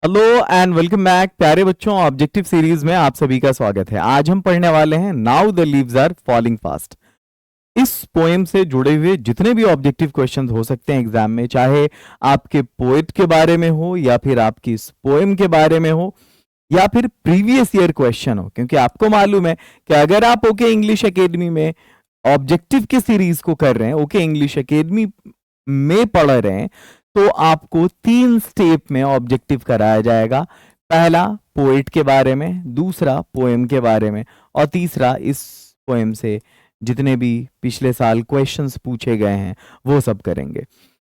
Hello and welcome back प्यारे बच्चों। Objective series में आप सभी का स्वागत है। आज हम पढ़ने वाले हैं now the leaves are falling fast. इस पोएम से जुड़े हुए जितने भी ऑब्जेक्टिव क्वेश्चंस हो सकते हैं एग्जाम में, चाहे आपके पोएट के बारे में हो या फिर आपकी इस पोएम के बारे में हो या फिर प्रीवियस ईयर क्वेश्चन हो, क्योंकि आपको मालूम है कि अगर आप ओके इंग्लिश एकेडमी में ऑब्जेक्टिव की सीरीज को कर रहे हैं, ओके इंग्लिश एकेडमी में पढ़ रहे हैं, तो आपको 3 स्टेप में ऑब्जेक्टिव कराया जाएगा। पहला पोएट के बारे में, दूसरा पोएम के बारे में, और तीसरा इस पोएम से जितने भी पिछले साल क्वेश्चंस पूछे गए हैं वो सब करेंगे।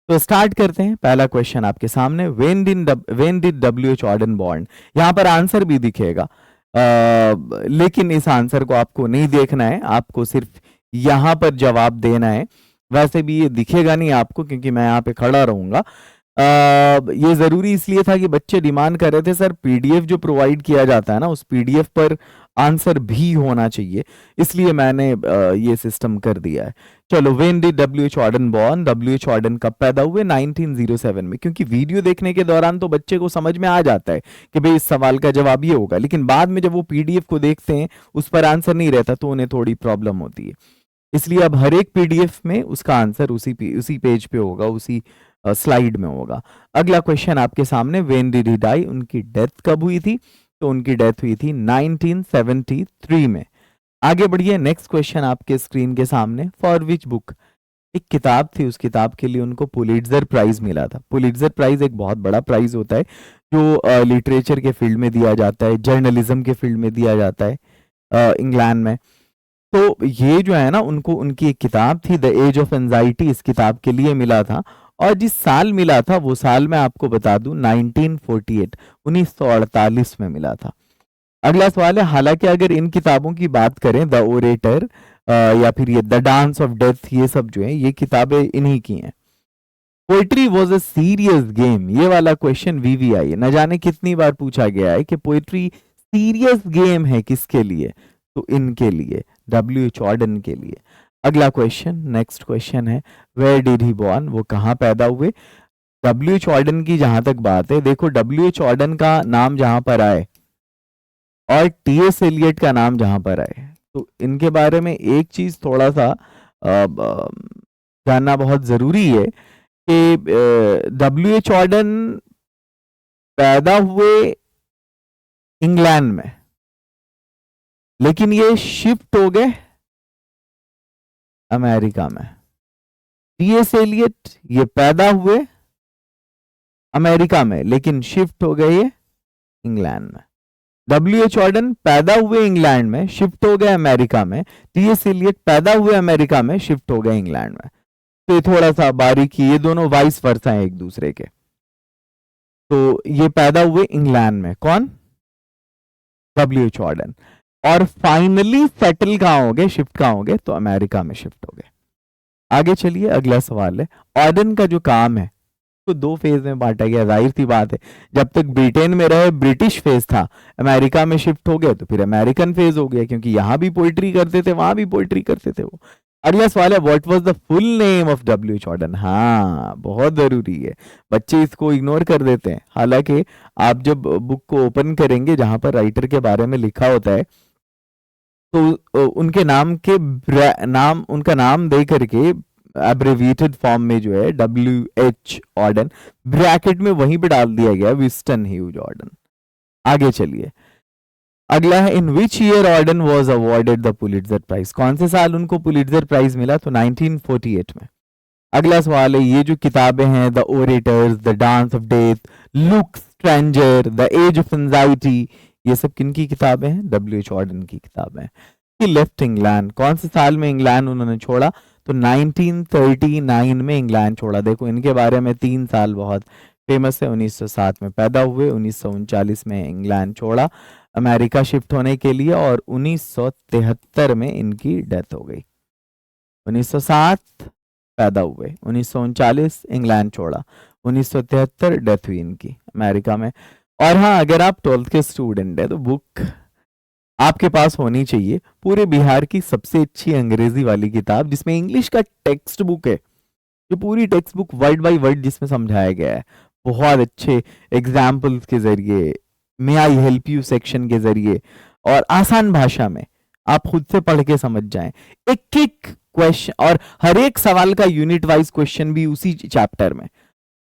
तो स्टार्ट करते हैं। पहला क्वेश्चन आपके सामने, when did W.H. Auden born? यहाँ पर आंसर भी दिखेगा, लेकिन इस आंसर को आपको नहीं देखना है, आपको सिर्फ यहाँ पर जवाब देना है। वैसे भी ये दिखेगा नहीं आपको क्योंकि मैं यहाँ पे खड़ा रहूंगा। ये जरूरी इसलिए था कि बच्चे डिमांड कर रहे थे सर पीडीएफ जो प्रोवाइड किया जाता है ना, उस पीडीएफ पर आंसर भी होना चाहिए, इसलिए मैंने ये सिस्टम कर दिया है। चलो, when did W.H. Auden born? W.H. Auden कब पैदा हुए? 1907 में। क्योंकि वीडियो देखने के दौरान तो बच्चे को समझ में आ जाता है कि भाई इस सवाल का जवाब ये होगा, लेकिन बाद में जब वो पीडीएफ को देखते हैं उस पर आंसर नहीं रहता तो उन्हें थोड़ी प्रॉब्लम होती है। इसलिए अब हर एक पीडीएफ में उसका आंसर उसी पेज पे होगा, उसी स्लाइड में होगा। अगला क्वेश्चन आपके सामने, व्हेन डिड ही डाई? उनकी डेथ कब हुई थी? तो उनकी डेथ हुई थी 1973 में। आगे बढ़िए, नेक्स्ट क्वेश्चन आपके स्क्रीन के सामने, फॉर विच बुक? एक किताब थी, उस किताब के लिए उनको पुलिट्जर प्राइज मिला था। पुलिट्जर प्राइज एक बहुत बड़ा प्राइज होता है जो लिटरेचर के फील्ड में दिया जाता है, जर्नलिज्म के फील्ड में दिया जाता है इंग्लैंड में। तो ये जो है ना, उनको उनकी एक किताब थी द एज ऑफ एंजाइटी, इस किताब के लिए मिला था। और जिस साल मिला था वो साल मैं आपको बता दूं 1948, 1948 में मिला था। अगला सवाल है, हालांकि अगर इन किताबों की बात करें, द ओरेटर या फिर ये द डांस ऑफ डेथ, ये सब जो है ये किताबें इन्हीं की हैं। Poetry was a serious game, ये वाला क्वेश्चन VVI न जाने कितनी बार पूछा गया है कि पोएट्री सीरियस गेम है किसके लिए? तो इनके लिए, W.H. Auden के लिए। अगला क्वेश्चन, नेक्स्ट क्वेश्चन है, वेयर डिड ही बॉर्न? वो कहाँ पैदा हुए? W.H. Auden की जहां तक बात है, देखो W.H. Auden का नाम जहां पर आए और T.S. Eliot का नाम जहां पर आए, तो इनके बारे में एक चीज थोड़ा सा जानना बहुत जरूरी है कि W.H. Auden पैदा हुए इंग्लैंड में, लेकिन ये शिफ्ट हो गए अमेरिका में। T.S. Eliot ये पैदा हुए अमेरिका में लेकिन शिफ्ट हो गए ये इंग्लैंड में। W.H. Auden पैदा हुए इंग्लैंड में, शिफ्ट हो गए अमेरिका में। T.S. Eliot पैदा हुए अमेरिका में, शिफ्ट हो गए इंग्लैंड में। तो ये थोड़ा सा बारीकी, ये दोनों वाइस वर्सा हैं एक दूसरे के। तो ये पैदा हुए इंग्लैंड में, कौन? W.H. Auden। और फाइनली सेटल कहां हो गए, शिफ्ट कहां हो गए? तो अमेरिका में शिफ्ट हो गए। आगे चलिए, अगला सवाल है, ऑर्डन का जो काम है तो 2 फेज में बांटा गया। जाहिर सी बात है, जब तक ब्रिटेन में रहे ब्रिटिश फेज था, अमेरिका में शिफ्ट हो गए तो फिर अमेरिकन फेज हो गया, क्योंकि यहां भी पोइट्री करते थे वहां भी पोइट्री करते थे वो। अगला सवाल है, what was the full name of W.H. Auden? हाँ, बहुत जरूरी है, बच्चे इसको इग्नोर कर देते हैं। हालांकि आप जब बुक को ओपन करेंगे जहां पर राइटर के बारे में लिखा होता है, तो उनके नाम के उनका नाम दे करके एब्रिविएटेड फॉर्म में जो है W.H. Auden ब्रैकेट में वहीं पे डाल दिया गया, विस्टन ह्यूज ऑर्डन। आगे चलिए, अगला है, in which year Auden was awarded the Pulitzer prize? कौन से साल उनको पुलिट्जर प्राइज मिला? तो 1948 में। अगला सवाल है, ये जो किताबें हैं, the orators, the dance of death, look stranger, the age of anxiety, ये सब किनकी किताबें हैं? W.H. Auden की किताबें हैं। कि लेफ्ट इंग्लैंड, कौन से साल में इंग्लैंड उन्होंने छोड़ा? तो 1939 में इंग्लैंड छोड़ा। देखो इनके बारे में 3 साल बहुत फेमस है। 1907 में पैदा हुए, 1939 में इंग्लैंड छोड़ा अमेरिका शिफ्ट होने के लिए, और 1973 में इनकी डेथ हो गई। 1907 पैदा हुए, 1939 इंग्लैंड छोड़ा, 1973 डेथ हुई इनकी अमेरिका में। और हाँ, अगर आप 12th के स्टूडेंट है तो बुक आपके पास होनी चाहिए, पूरे बिहार की सबसे अच्छी अंग्रेजी वाली किताब जिसमें इंग्लिश का टेक्स्ट बुक है, जो पूरी text book word by word जिसमें समझाया गया है, बहुत अच्छे एग्जाम्पल्स के जरिए, मे आई हेल्प यू सेक्शन के जरिए और आसान भाषा में आप खुद से पढ़ के समझ जाएं। एक एक क्वेश्चन और हर एक सवाल का यूनिट वाइज क्वेश्चन भी उसी चैप्टर में।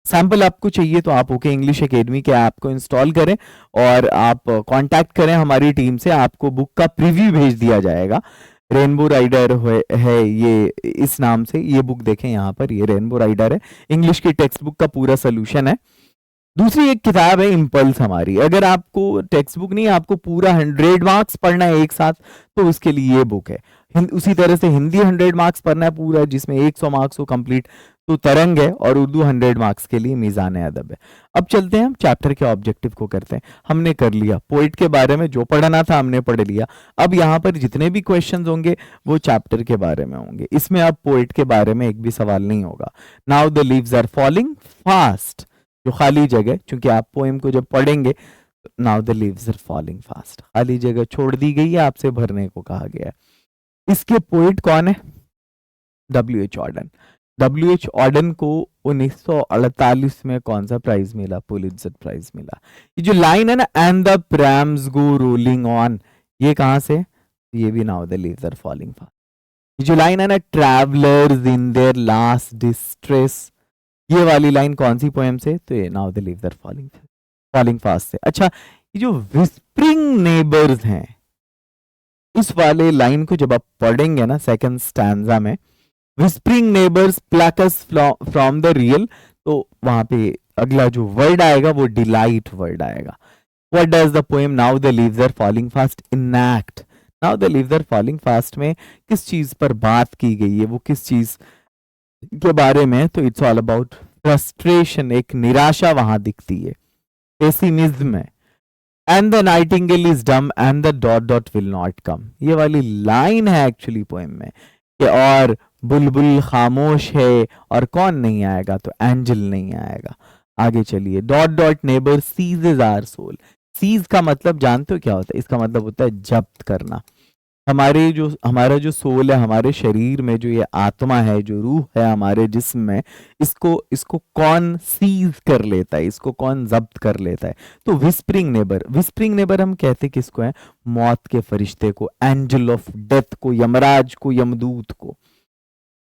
सैंपल आपको चाहिए तो आप ओके इंग्लिश एकेडमी के ऐप को इंस्टॉल करें और आप कांटेक्ट करें हमारी टीम से, आपको बुक का प्रीव्यू भेज दिया जाएगा। रेनबो राइडर है ये, इस नाम से ये बुक देखें, यहाँ पर ये रेनबो राइडर है, इंग्लिश की टेक्स्ट बुक का पूरा सोल्यूशन है। दूसरी एक किताब है इम्पल्स हमारी, अगर आपको टेक्स्ट बुक नहीं, आपको पूरा 100 मार्क्स पढ़ना है एक साथ, तो उसके लिए ये बुक है। उसी तरह से हिंदी 100 मार्क्स पढ़ना है पूरा, जिसमें 100 मार्क्स हो कंप्लीट, तो तरंग है, और उर्दू 100 मार्क्स के लिए मीज़ान अदब है। अब चलते हैं हम चैप्टर के ऑब्जेक्टिव को करते हैं। हमने कर लिया पोइट के बारे में, जो पढ़ना था हमने पढ़ लिया। अब यहाँ पर जितने भी क्वेश्चंस होंगे वो चैप्टर के बारे में होंगे, इसमें अब पोइट के बारे में एक भी सवाल नहीं होगा। Now the leaves are falling fast, जो खाली जगह, क्योंकि आप पोएम को जब पढ़ेंगे, now the leaves are falling fast, खाली जगह छोड़ दी गई है, आपसे भरने को कहा गया है। इसके पोइट कौन है? W.H. ऑर्डन। W.H. ऑर्डन को 1948 में कौन सा प्राइज मिला? पुलित्जर प्राइज मिला। ये जो लाइन है ना, and the prams go rolling on, ये कहां से? ये भी now the leaves are falling fast. ये जो लाइन है ना, travellers in their last distress, ये वाली लाइन कौन सी पोएम से? तो ये now the leaves are falling fast से। अच्छा, ये जो विस्परिंग नेबर्स हैं, इस वाले लाइन को जब आप पढ़ेंगे ना सेकंड स्टैंजा में, whispering neighbours pluck us from the real, तो वहां पे अगला जो वर्ड आएगा वो डिलाइट वर्ड आएगा। What does the poem now the leaves are falling fast enact? Now the leaves are falling fast में किस चीज पर बात की गई है, वो किस चीज के बारे में? तो इट्स ऑल अबाउट फ्रस्ट्रेशन, एक निराशा वहां दिखती है, पेसिमिज्म है। And the nightingale is dumb and the dot dot will not कम, ये वाली लाइन है एक्चुअली पोएम में कि और बुलबुल खामोश है और कौन नहीं आएगा? तो एंजल नहीं आएगा। आगे चलिए, dot dot neighbour ceases our soul. Cease का मतलब जानते हो क्या होता है? इसका मतलब होता है जब्त करना। हमारा जो सोल है, हमारे शरीर में जो ये आत्मा है, जो रूह है हमारे जिस्म में, इसको कौन सीज कर लेता है, इसको कौन जब्त कर लेता है? तो विस्परिंग नेबर हम कहते किसको है? मौत के फरिश्ते को, एंजल ऑफ डेथ को, यमराज को, यमदूत को।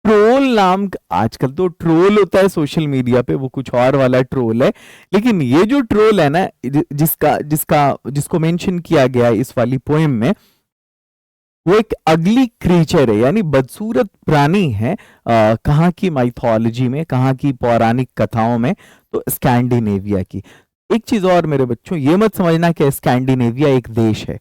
ट्रोल नाम, आजकल तो ट्रोल होता है सोशल मीडिया पे, वो कुछ और वाला ट्रोल है, लेकिन ये जो ट्रोल है ना, जिसको मेंशन किया गया है इस वाली पोएम में, वो एक अगली क्रीचर है, यानी बदसूरत प्राणी है। कहाँ की माइथोलॉजी में, कहाँ की पौराणिक कथाओं में? तो स्कैंडिनेविया की। एक चीज और मेरे बच्चों, ये मत समझना कि स्कैंडिनेविया एक देश है।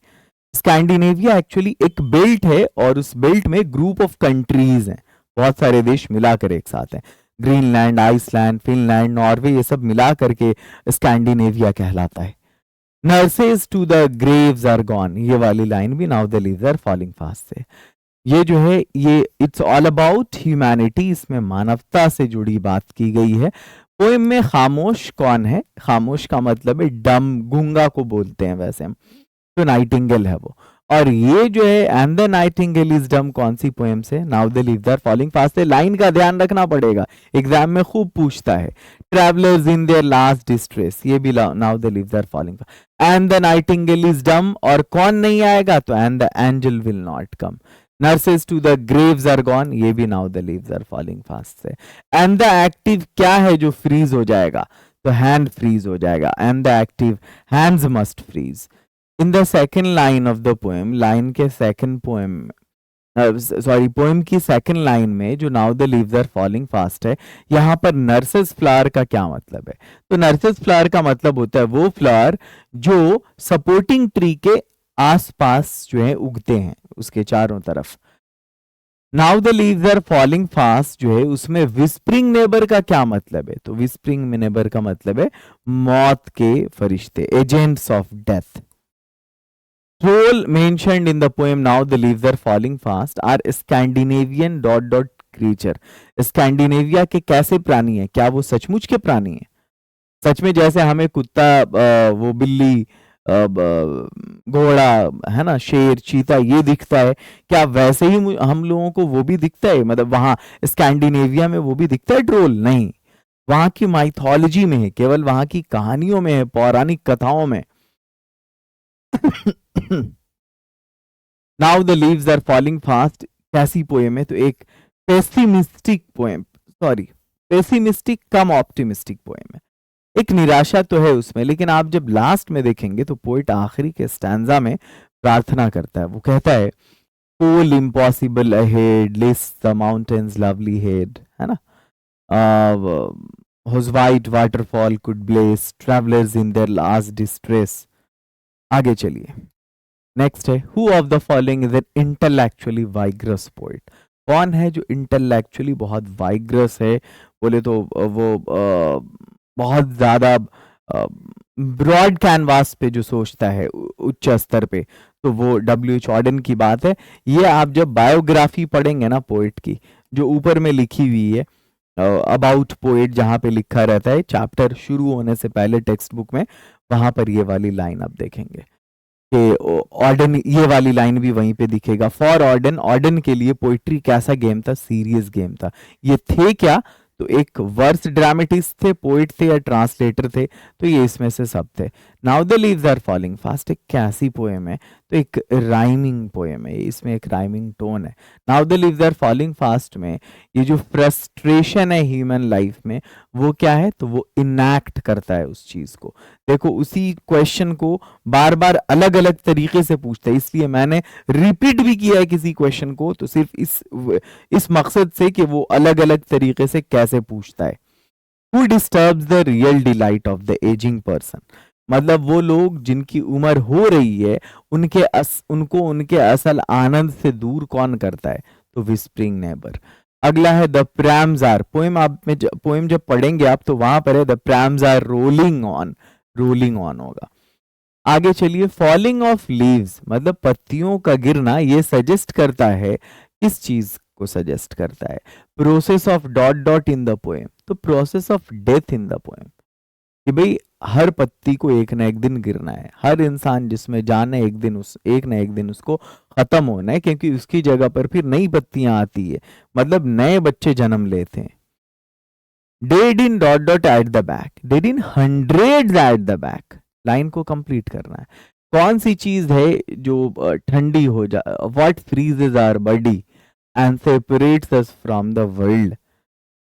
स्कैंडिनेविया एक्चुअली एक बेल्ट है, और उस बेल्ट में ग्रुप ऑफ कंट्रीज हैं, बहुत सारे देश मिलाकर एक साथ हैं। ग्रीनलैंड, आइसलैंड, फिनलैंड, नॉर्वे, ये सब मिला करके स्कैंडिनेविया कहलाता है। Nurses to the graves are gone, ये वाली लाइन भी now the leaves are falling fast से। ये जो है, ये इट्स ऑल अबाउट ह्यूमैनिटी, इसमें मानवता से जुड़ी बात की गई है। पोएम में खामोश कौन है? खामोश का मतलब है डम, गूंगा को बोलते हैं वैसे हम, तो नाइटिंगेल है वो। और ये जो है and the nightingale is dumb, कौन सी पोएम से? Now the leaves are falling fast से। लाइन का ध्यान रखना पड़ेगा, एग्जाम में खूब पूछता है। Travellers in their last distress, ये भी now the leaves are falling fast. And the nightingale is dumb, और कौन नहीं आएगा? तो and the angel will not come. Nurses to the graves are gone, ये भी now the leaves are falling fast से। एंड द एक्टिव क्या है जो फ्रीज हो जाएगा? तो हैंड फ्रीज हो जाएगा। And the active hands must freeze. In the second line of the poem, line के सेकेंड पोएम, सॉरी पोएम की सेकेंड लाइन में जो now the leaves are falling fast है, यहाँ पर नर्सेस फ्लावर का क्या मतलब है? तो नर्सेस फ्लावर का मतलब होता है वो फ्लावर जो सपोर्टिंग ट्री के आसपास जो है उगते हैं, उसके चारों तरफ। Now the leaves are falling fast जो है, उसमें विस्परिंग नेबर का क्या मतलब है? तो विस्परिंग नेबर का मतलब है मौत के फरिश्ते, agents of death. Troll mentioned in the poem Now the Leaves Are Falling Fast are Scandinavian ... creature. Scandinavia के कैसे प्राणी हैं? क्या वो सचमुच के प्राणी हैं? सच में जैसे हमें कुत्ता, वो बिल्ली, घोड़ा है ना, शेर, चीता ये दिखता है, क्या वैसे ही हम लोगों को वो भी दिखता है? मतलब वहां स्कैंडिनेविया में वो भी दिखता है ट्रोल? नहीं, वहां की माइथोलॉजी में है, केवल वहां की कहानियों में है, पौराणिक कथाओं में। Now the leaves are falling fast कैसी पोएम है? तो एक pessimistic poem, sorry pessimistic cum optimistic poem है। एक निराशा तो है उसमें, लेकिन आप जब लास्ट में देखेंगे तो पोइट आखिरी के स्टैंजा में प्रार्थना करता है। वो कहता है pull impossible ahead lifts the mountain's lovely head, है ना, whose white waterfall could blaze travelers in their last distress। आगे चलिए, नेक्स्ट है who of the following is an intellectually vigorous poet. कौन है जो इंटेलेक्चुअली बहुत वाइग्रस है? बोले तो वो बहुत ज्यादा ब्रॉड कैनवास पे जो सोचता है उच्च स्तर पे, तो वो W.H. ऑर्डन की बात है। ये आप जब बायोग्राफी पढ़ेंगे ना पोइट की, जो ऊपर में लिखी हुई है अबाउट पोइट, जहां पे लिखा रहता है चैप्टर शुरू होने से पहले टेक्स्ट बुक में, वहां पर ये वाली लाइन आप देखेंगे कि ऑर्डन, ये वाली लाइन भी वहीं पे दिखेगा। फॉर ऑर्डन, ऑर्डन के लिए पोइट्री कैसा गेम था? सीरियस गेम था। ये थे क्या? तो एक वर्स ड्रामेटिस्ट थे, पोइट थे या ट्रांसलेटर थे, तो ये इसमें से सब थे। Now the leaves are falling fast एक कैसी पोएम है? तो एक राइमिंग पोएम है, इसमें एक राइमिंग टोन है। Now the leaves are falling fast में ये जो फ्रस्ट्रेशन है ह्यूमन लाइफ में, वो क्या है? तो वो इनैक्ट करता है उस चीज को। देखो उसी क्वेश्चन को बार बार अलग अलग तरीके से पूछता है, इसलिए मैंने रिपीट भी किया है किसी क्वेश्चन को, तो सिर्फ इस मकसद से कि वो अलग अलग तरीके से कैसे पूछता है। Who disturbs the real delight of the aging person? मतलब वो लोग जिनकी उम्र हो रही है, उनको उनके असल आनंद से दूर कौन करता है? तो विस्परिंग नेबर। अगला है द प्रैम्स आर, पोएम जब पढ़ेंगे आप तो वहां पर है the prams are rolling on, rolling on होगा। आगे चलिए, फॉलिंग ऑफ लीव्स मतलब पत्तियों का गिरना, ये सजेस्ट करता है, किस चीज को सजेस्ट करता है? Process of dot dot in the poem, तो process of death in the poem, कि भाई हर पत्ती को एक ना एक दिन गिरना है, हर इंसान जिसमें जान है एक ना एक दिन उसको खत्म होना है, क्योंकि उसकी जगह पर फिर नई पत्तियां आती है, मतलब नए बच्चे जन्म लेते हैं। Dead in dot dot at the back, dead in hundred at the back, line को कंप्लीट करना है। कौन सी चीज है जो ठंडी हो जा, what freezes our body and separates us from the world,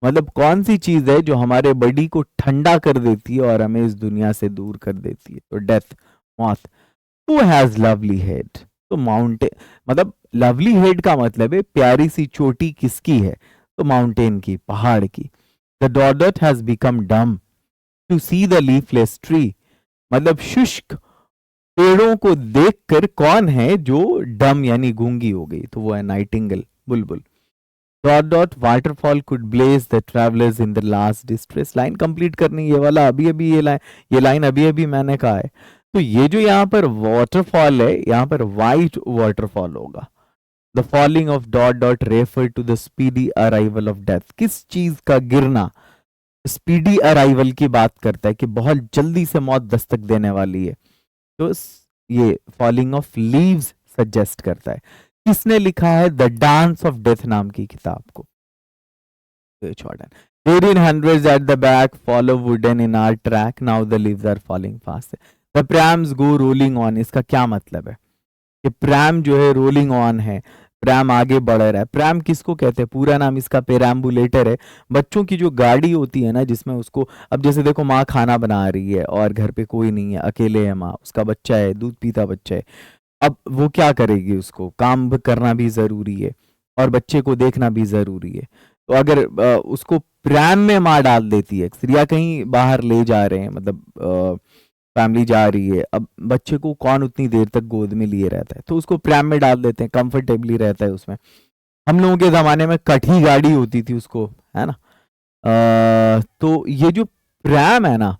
मतलब कौन सी चीज है जो हमारे बॉडी को ठंडा कर देती है और हमें इस दुनिया से दूर कर देती है? तो डेथ, मौत। हु हैज लवली हेड, तो माउंटेन, मतलब लवली हेड का मतलब है प्यारी सी चोटी किसकी है? तो माउंटेन की, पहाड़ की। The dot has become dumb to see the leafless tree, मतलब शुष्क पेड़ों को देखकर कौन है जो डम यानी गूंगी हो गई? तो वो है नाइटिंगेल, बुलबुल। Dot dot waterfall could blaze the travellers in the last distress, line complete करनी, ये वाला अभी अभी ये लाइन अभी अभी मैंने कहा है। तो ये जो यहाँ पर वाटरफॉल है, यहाँ पर वाइट वाटरफॉल होगा। The falling of dot dot refer to the speedy arrival of death, किस चीज का गिरना स्पीडी अराइवल की बात करता है कि बहुत जल्दी से मौत दस्तक देने वाली है? तो ये फॉलिंग ऑफ लीव्स सजेस्ट करता है। किसने लिखा है द डांस ऑफ डेथ नाम की किताब को? Dead in hundreds at the back, follow wooden in our track, now the leaves are falling fast। The prams go rolling on, इसका क्या मतलब है? कि प्रैम जो है रोलिंग ऑन है, प्रैम आगे बढ़ रहा है। प्रैम किसको कहते हैं? पूरा नाम इसका पेराम्बुलेटर है। बच्चों की जो गाड़ी होती है ना, जिसमें उसको, अब जैसे देखो माँ खाना बना रही है और घर पे कोई नहीं है, अकेले है माँ, उसका बच्चा है, दूध पीता बच्चा है, अब वो क्या करेगी? उसको काम करना भी जरूरी है और बच्चे को देखना भी जरूरी है। तो अगर उसको प्रैम में माँ डाल देती है, या कहीं बाहर ले जा रहे हैं, मतलब फैमिली जा रही है, अब बच्चे को कौन उतनी देर तक गोद में लिए रहता है, तो उसको प्रैम में डाल देते हैं, कंफर्टेबली रहता है उसमें। हम लोगों के जमाने में कठी गाड़ी होती थी उसको, है ना। तो ये जो प्रैम है ना,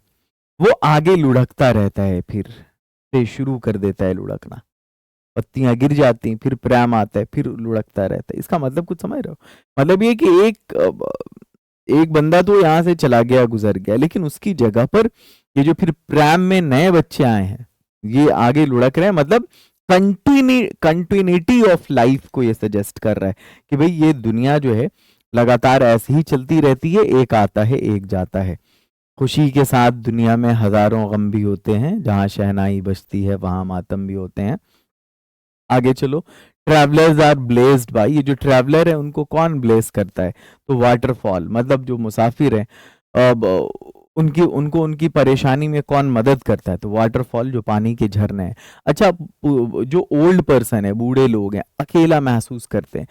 वो आगे लुढ़कता रहता है, फिर से शुरू कर देता है लुढ़कना, पत्तियां गिर जाती हैं, फिर प्रैम आता है, फिर लुढ़कता रहता है। इसका मतलब कुछ समझ रहे हो? मतलब ये कि एक बंदा तो यहां से चला गया, गुजर गया, लेकिन उसकी जगह पर ये जो फिर प्रैम में नए बच्चे आए हैं, ये आगे लुढ़क रहे हैं, मतलब कंटिन्यूटी ऑफ लाइफ को ये सजेस्ट कर रहा है कि भाई ये दुनिया जो है लगातार ऐसी ही चलती रहती है, एक आता है एक जाता है। खुशी के साथ दुनिया में हजारों गम भी होते हैं, जहां शहनाई बजती है वहां मातम भी होते हैं। आगे चलो, ट्रैवलर्स आर ब्लेस्ड बाय, ये जो ट्रैवलर है उनको कौन ब्लेस करता है? तो वाटरफॉल, मतलब जो मुसाफिर है अब उनकी उनको उनकी परेशानी में कौन मदद करता है? तो वाटरफॉल, जो पानी के झरने हैं। अच्छा, जो ओल्ड पर्सन है, बूढ़े लोग हैं, अकेला महसूस करते हैं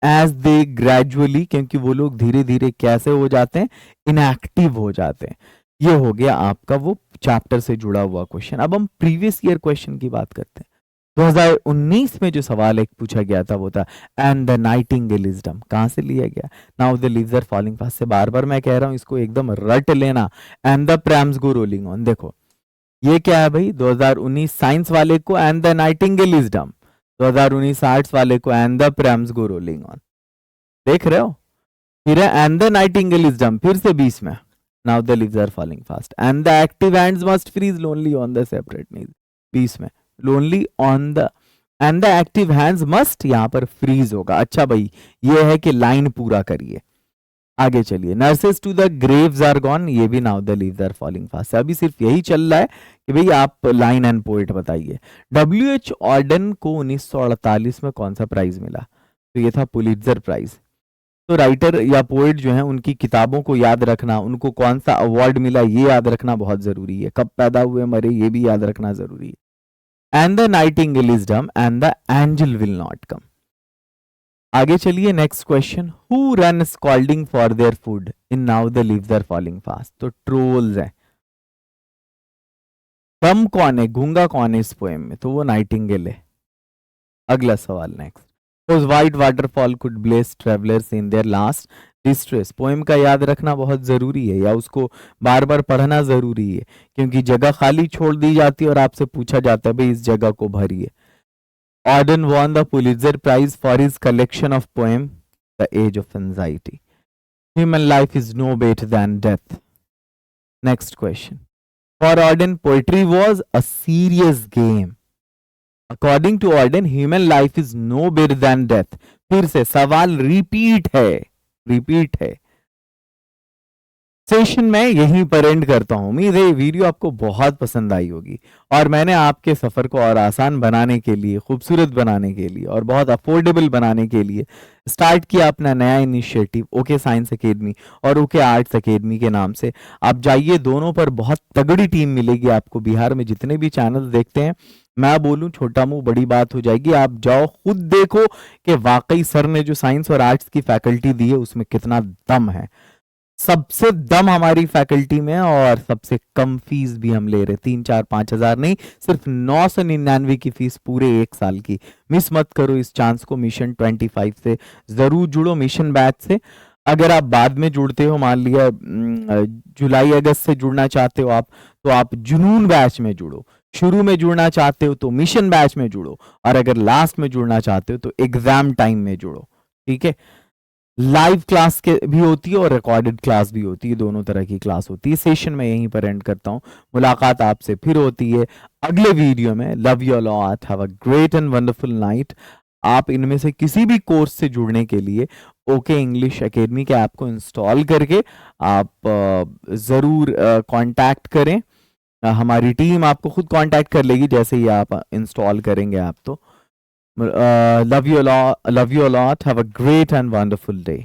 एज दे ग्रेजुअली, क्योंकि वो लोग धीरे धीरे कैसे हो जाते हैं? इनएक्टिव हो जाते हैं। ये हो गया आपका वो चैप्टर से जुड़ा हुआ क्वेश्चन। अब हम प्रीवियस ईयर क्वेश्चन की बात करते हैं। 2019 में जो सवाल एक पूछा गया था वो था एंड द नाइटिंगेल इज डम, कहां से लिया गया? Now the leaves are falling fast से। बार बार मैं कह रहा हूं, इसको एकदम रट लेना। And the prams go rolling on, देखो ये क्या है भाई? 2019 साइंस वाले को एंड द नाइटिंगेल इज डम, 2019 आर्ट्स वाले को and the prams go rolling on. देख रहे हो? फिर है एंड द नाइटिंगेल इज डम, फिर से 20 में now the leaves are falling fast and the active hands must freeze lonely on the separate knees, 20 में lonely on the and the active hands must, यहां पर फ्रीज होगा। अच्छा भाई, ये है कि लाइन पूरा करिए। आगे चलिए, nurses to the graves are gone, ये भी now the leaves are falling fast. अभी सिर्फ यही चल रहा है कि भाई आप लाइन एंड पोएट बताइए। डब्ल्यू.एच. ऑर्डन को 1948 में कौन सा प्राइज मिला? तो ये था पुलिट्जर प्राइज। तो राइटर या पोएट जो है उनकी किताबों को याद रखना, उनको कौन सा अवार्ड मिला ये याद रखना बहुत जरूरी है, कब पैदा हुए मरे ये भी याद रखना जरूरी है। And the nightingale is dumb and the angel will not come. आगे चलिए, next question, who run scolding for their food in now the leaves are falling fast? तो ट्रोल्स है। कम कौन है, गूंगा कौन है इस पोएम में? तो वो नाइटिंगेल है। अगला सवाल next, Those white waterfall could bless travelers in their last distress। Poem का याद रखना बहुत जरूरी है, या उसको बार बार पढ़ना जरूरी है, क्योंकि जगह खाली छोड़ दी जाती है और आपसे पूछा जाता है भाई इस जगह को भरिए। Auden won the Pulitzer Prize for his collection of poem The Age of Anxiety। Human life is no better than death। Next question, for Auden poetry was a serious game। According to Auden, human life is no better than death। फिर से सवाल repeat है। Session में यहीं पर and करता हूं। उम्मीद है ये वीडियो आपको बहुत पसंद आई होगी, और मैंने आपके सफर को और आसान बनाने के लिए, खूबसूरत बनाने के लिए और बहुत अफोर्डेबल बनाने के लिए स्टार्ट किया अपना नया इनिशिएटिव ओके साइंस एकेडमी और ओके आर्ट्स एकेडमी के नाम से। आप जाइए, दोनों पर बहुत तगड़ी टीम मिलेगी आपको। बिहार में जितने भी चैनल देखते हैं, मैं बोलूं छोटा मुंह बड़ी बात हो जाएगी। आप जाओ, खुद देखो कि वाकई सर ने जो साइंस और आर्ट्स की फैकल्टी दी है उसमें कितना दम है। सबसे दम हमारी फैकल्टी में, और सबसे कम फीस भी हम ले रहे, 3-4-5 हज़ार नहीं, सिर्फ 999 की फीस पूरे 1 साल की। मिस मत करो इस चांस को। मिशन 25 से जरूर जुड़ो, मिशन बैच से। अगर आप बाद में जुड़ते हो, मान लिया जुलाई अगस्त से जुड़ना चाहते हो आप, तो आप जुनून बैच में जुड़ो। शुरू में जुड़ना चाहते हो तो मिशन बैच में जुड़ो, और अगर लास्ट में जुड़ना चाहते हो तो एग्जाम टाइम में जुड़ो। ठीक है, लाइव क्लास के भी होती है और रिकॉर्डेड क्लास भी होती है, दोनों तरह की क्लास होती है। सेशन में यहीं पर एंड करता हूं, मुलाकात आपसे फिर होती है अगले वीडियो में। Love you lot, have a great and wonderful night. आप इनमें से किसी भी कोर्स से जुड़ने के लिए ओके इंग्लिश एकेडमी के ऐप को इंस्टॉल करके आप ज़रूर कांटेक्ट करें। हमारी टीम आपको खुद कांटेक्ट कर लेगी जैसे ही आप इंस्टॉल करेंगे ऐप। तो love you a lot, have a great and wonderful day।